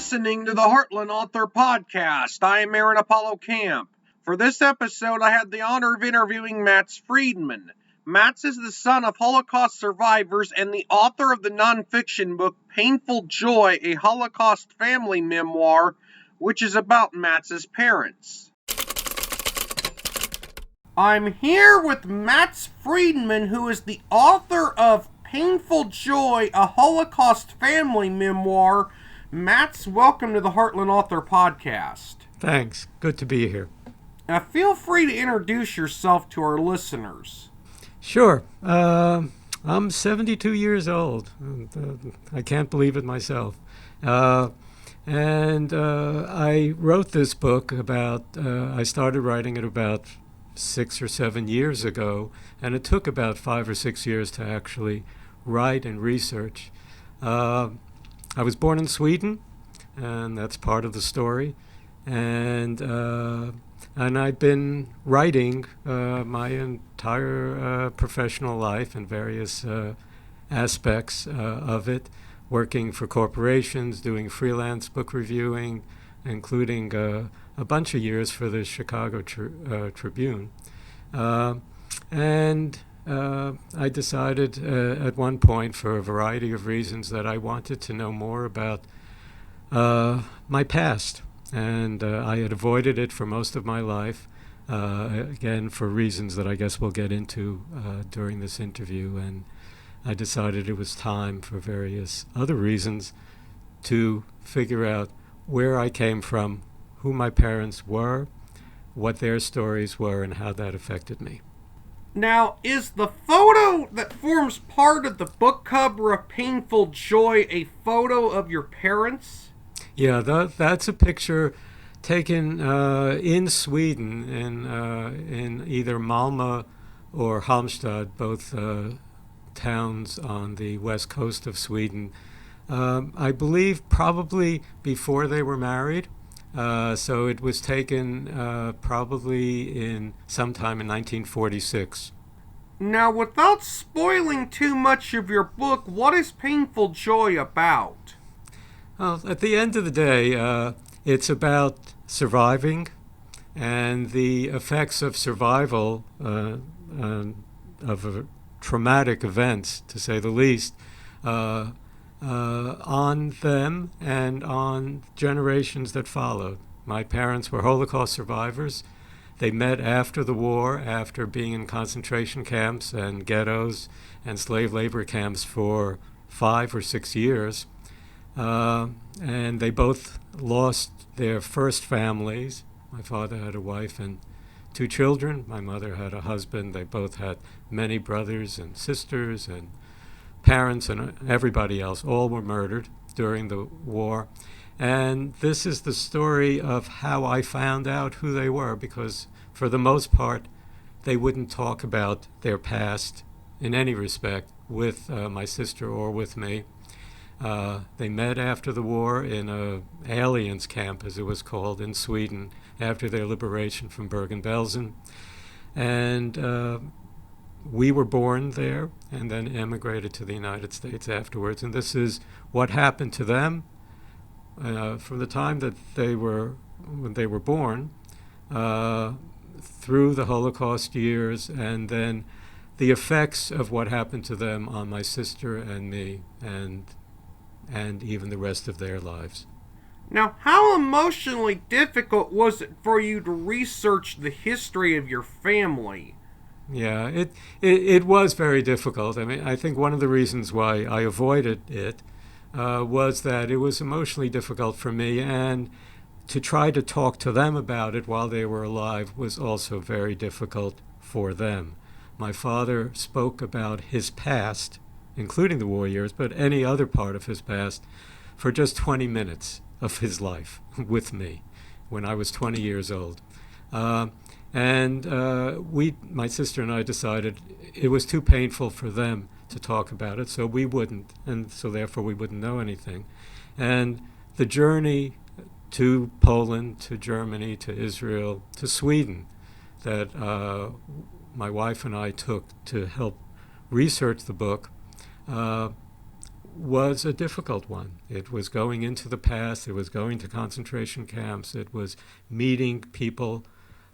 listening to the Heartland Author Podcast. I am Aaron Apollo Camp. For this episode, I had the honor of interviewing Max Friedman. Max is the son of Holocaust survivors and the author of the nonfiction book Painful Joy, a Holocaust Family Memoir, which is about Max's parents. I'm here with Max Friedman, who is the author of Painful Joy, a Holocaust Family Memoir. Max, welcome to the Heartland Author Podcast. Thanks. Good to be here. Now, feel free to introduce yourself to our listeners. Sure. I'm 72 years old. I can't believe it myself. And I wrote this book I started writing it about 6 or 7 years ago, and it took about 5 or 6 years to actually write and research. I was born in Sweden, and that's part of the story. And I've been writing my entire professional life in various aspects of it, working for corporations, doing freelance book reviewing, including a bunch of years for the Chicago Tribune. And I decided at one point, for a variety of reasons, that I wanted to know more about my past. And I had avoided it for most of my life, again, for reasons that I guess we'll get into during this interview. And I decided it was time, for various other reasons, to figure out where I came from, who my parents were, what their stories were, and how that affected me. Now, is the photo that forms part of the book cover of Painful Joy a photo of your parents? Yeah, that's a picture taken in Sweden, in either Malmö or Halmstad, both towns on the west coast of Sweden. I believe probably before they were married. So it was taken probably sometime in 1946. Now, without spoiling too much of your book, what is Painful Joy about? Well, at the end of the day, it's about surviving and the effects of survival of traumatic events, to say the least, on them and on generations that followed. My parents were Holocaust survivors. They met after the war, after being in concentration camps and ghettos and slave labor camps for 5 or 6 years. And they both lost their first families. My father had a wife and 2 children. My mother had a husband. They both had many brothers and sisters and parents and everybody else. All were murdered during the war. And this is the story of how I found out who they were, because for the most part, they wouldn't talk about their past in any respect with my sister or with me. They met after the war in a aliens camp, as it was called, in Sweden, after their liberation from Bergen-Belsen. And we were born there and then emigrated to the United States afterwards. And this is what happened to them from the time that when they were born, through the Holocaust years, and then the effects of what happened to them on my sister and me, and even the rest of their lives. Now, how emotionally difficult was it for you to research the history of your family? Yeah, it was very difficult. I mean, I think one of the reasons why I avoided it was that it was emotionally difficult for me, and to try to talk to them about it while they were alive was also very difficult for them. My father spoke about his past, including the war years, but any other part of his past, for just 20 minutes of his life with me when I was 20 years old. And my sister and I decided it was too painful for them to talk about it, so we wouldn't, and so therefore we wouldn't know anything. And the journey to Poland, to Germany, to Israel, to Sweden, that my wife and I took to help research the book, was a difficult one. It was going into the past. It was going to concentration camps. It was meeting people,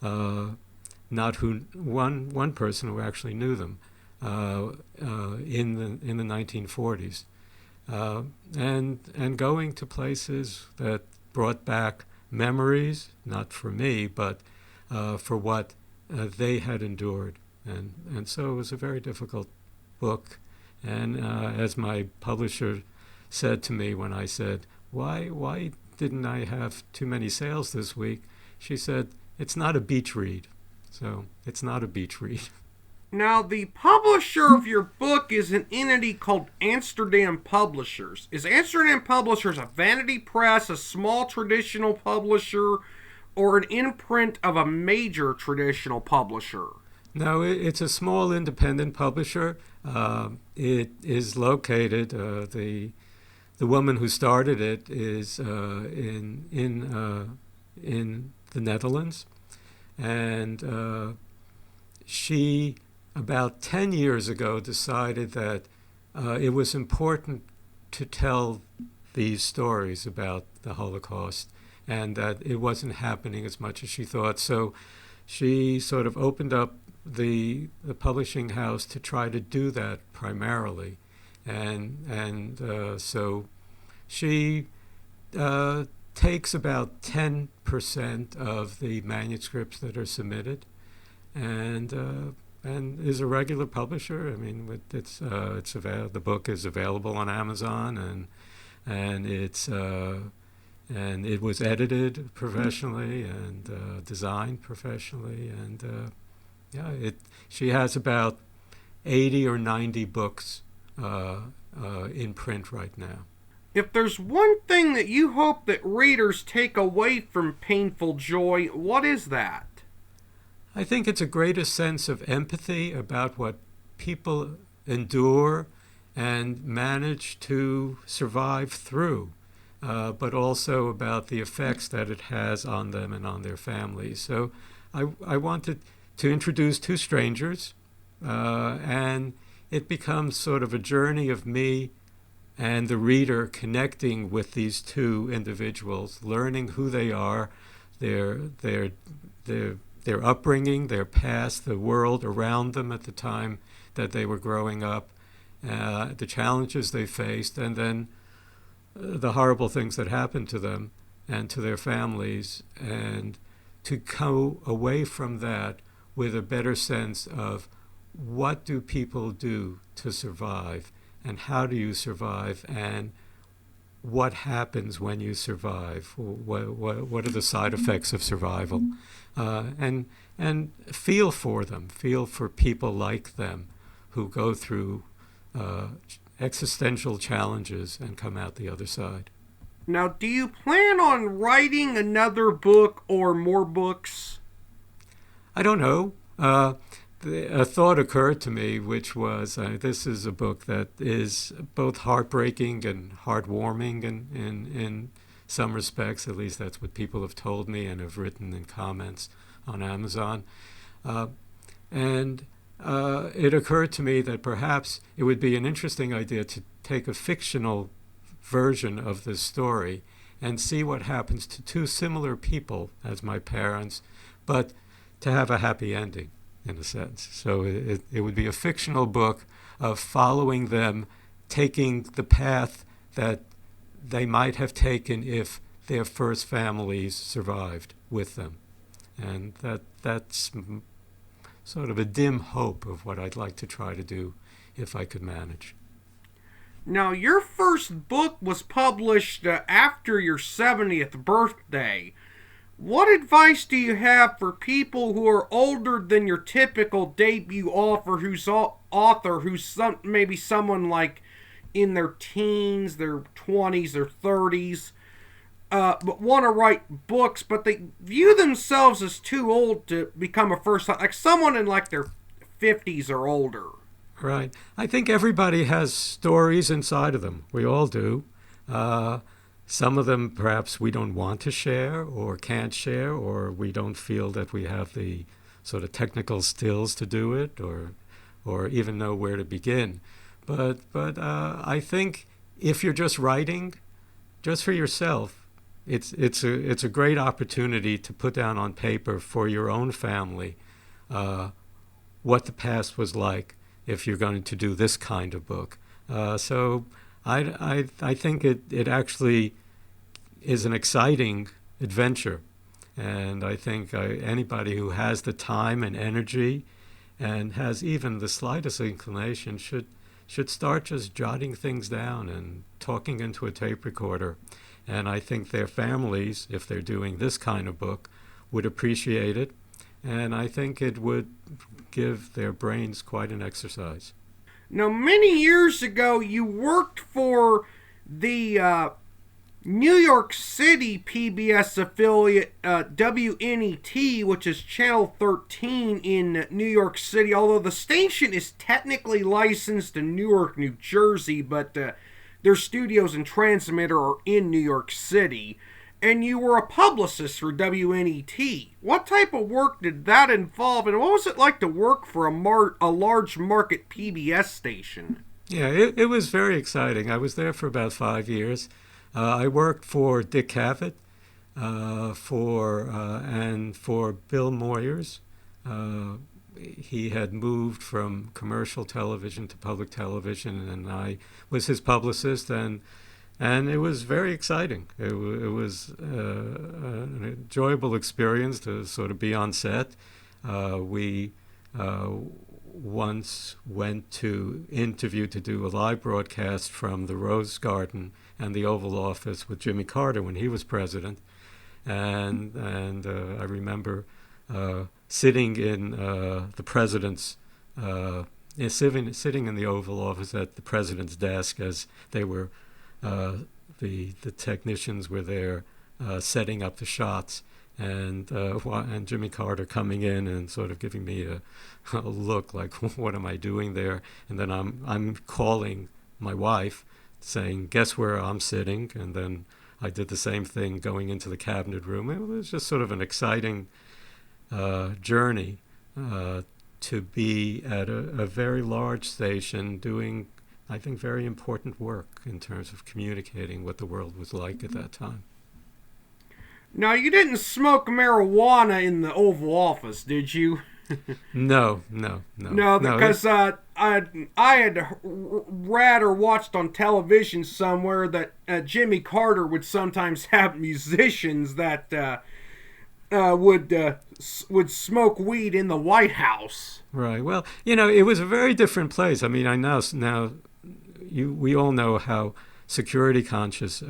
not who one person who actually knew them in the 1940s, and going to places that brought back memories, not for me, but for what they had endured, and so it was a very difficult book. And as my publisher said to me when I said, why didn't I have too many sales this week? She said, it's not a beach read. So it's not a beach read. Now, the publisher of your book is an entity called Amsterdam Publishers. Is Amsterdam Publishers a vanity press, a small traditional publisher, or an imprint of a major traditional publisher? No, it's a small independent publisher. It is located. The woman who started it is in the Netherlands, and she about 10 years ago decided that it was important to tell these stories about the Holocaust, and that it wasn't happening as much as she thought. So she sort of opened up the publishing house to try to do that primarily, and so she takes about 10% of the manuscripts that are submitted, and is a regular publisher. I mean, the book is available on Amazon, and it was edited professionally and designed professionally, and she has about 80 or 90 books in print right now. If there's one thing that you hope that readers take away from Painful Joy, what is that? I think it's a greater sense of empathy about what people endure and manage to survive through, but also about the effects that it has on them and on their families. So I wanted to introduce two strangers, and it becomes sort of a journey of me and the reader connecting with these two individuals, learning who they are, their upbringing, their past, the world around them at the time that they were growing up, the challenges they faced, and then the horrible things that happened to them and to their families, and to go away from that with a better sense of what do people do to survive, and how do you survive, and what happens when you survive, what are the side effects of survival, and feel for them, feel for people like them who go through existential challenges and come out the other side. Now, do you plan on writing another book or more books? I don't know. A thought occurred to me, which was this is a book that is both heartbreaking and heartwarming in some respects. At least that's what people have told me and have written in comments on Amazon. And it occurred to me that perhaps it would be an interesting idea to take a fictional version of this story and see what happens to two similar people as my parents, but to have a happy ending, in a sense. So it would be a fictional book of following them, taking the path that they might have taken if their first families survived with them. And that's sort of a dim hope of what I'd like to try to do if I could manage. Now, your first book was published after your 70th birthday. What advice do you have for people who are older than your typical debut author, who's maybe someone like in their teens, their 20s, their 30s, but want to write books, but they view themselves as too old to become a first, like someone in like their 50s or older? Right. I think everybody has stories inside of them. We all do. Some of them perhaps we don't want to share or can't share, or we don't feel that we have the sort of technical skills to do it, or even know where to begin. But I think if you're just writing, just for yourself, it's a great opportunity to put down on paper for your own family what the past was like if you're going to do this kind of book. So I think it actually is an exciting adventure. And I think anybody who has the time and energy and has even the slightest inclination should start just jotting things down and talking into a tape recorder. And I think their families, if they're doing this kind of book, would appreciate it. And I think it would give their brains quite an exercise. Now, many years ago, you worked for the New York City PBS affiliate WNET, which is Channel 13 in New York City, although the station is technically licensed in Newark, New Jersey, but their studios and transmitter are in New York City. And you were a publicist for WNET. What type of work did that involve, and what was it like to work for a large market PBS station? Yeah, it was very exciting. I was there for about 5 years. I worked for Dick Cavett, and for Bill Moyers. He had moved from commercial television to public television, and I was his publicist, and it was very exciting. It was an enjoyable experience to sort of be on set. We once went to interview to do a live broadcast from the Rose Garden and the Oval Office with Jimmy Carter when he was president, and I remember sitting in the president's sitting in the Oval Office at the president's desk as they were the technicians were there setting up the shots, and Jimmy Carter coming in and sort of giving me a look like, what am I doing there? And then I'm calling my wife, saying, guess where I'm sitting? And then I did the same thing going into the cabinet room. It was just sort of an exciting journey to be at a very large station doing, I think, very important work in terms of communicating what the world was like at that time. Now, you didn't smoke marijuana in the Oval Office, did you? No, because I had read or watched on television somewhere that Jimmy Carter would sometimes have musicians that would smoke weed in the White House. Right. Well, it was a very different place. I mean, I know now. We all know how security conscious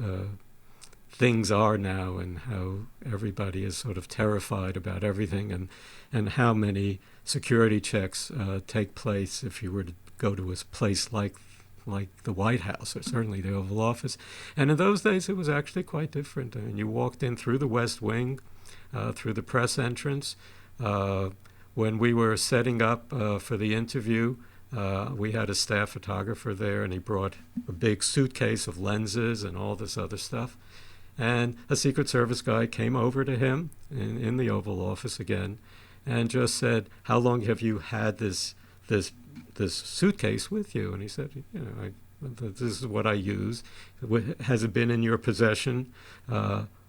things are now, and how everybody is sort of terrified about everything, and how many security checks take place if you were to go to a place like the White House or certainly the Oval Office. And in those days, it was actually quite different. I mean, you walked in through the West Wing, through the press entrance. When we were setting up for the interview, we had a staff photographer there, and he brought a big suitcase of lenses and all this other stuff. And a Secret Service guy came over to him in the Oval Office again and just said, how long have you had this suitcase with you? And he said, this is what I use. Has it been in your possession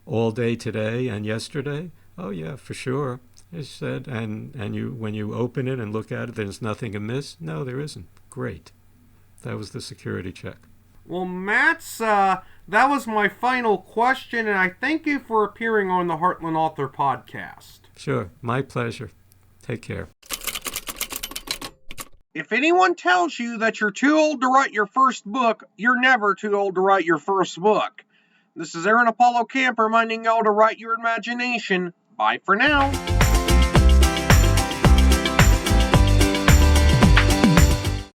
all day today and yesterday? Oh, yeah, for sure. He said, and when you open it and look at it, there's nothing amiss? No, there isn't. Great. That was the security check. Well, Matt's, that was my final question, and I thank you for appearing on the Heartland Author Podcast. Sure, my pleasure. Take care. If anyone tells you that you're too old to write your first book, you're never too old to write your first book. This is Aaron Apollo Camp reminding y'all to write your imagination. Bye for now.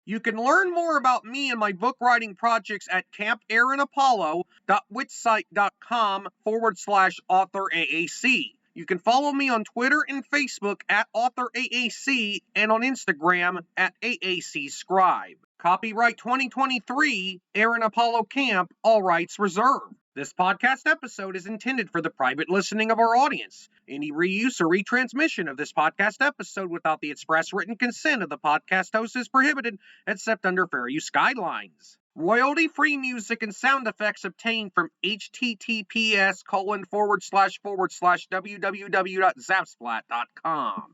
You can learn more about me and my book writing projects at campaaronapollo.wixsite.com/authoraac. You can follow me on Twitter and Facebook at authoraac and on Instagram at aacscribe. Copyright 2023, Aaron Apollo Camp, all rights reserved. This podcast episode is intended for the private listening of our audience. Any reuse or retransmission of this podcast episode without the express written consent of the podcast host is prohibited, except under fair use guidelines. Royalty-free music and sound effects obtained from https://www.zapsplat.com.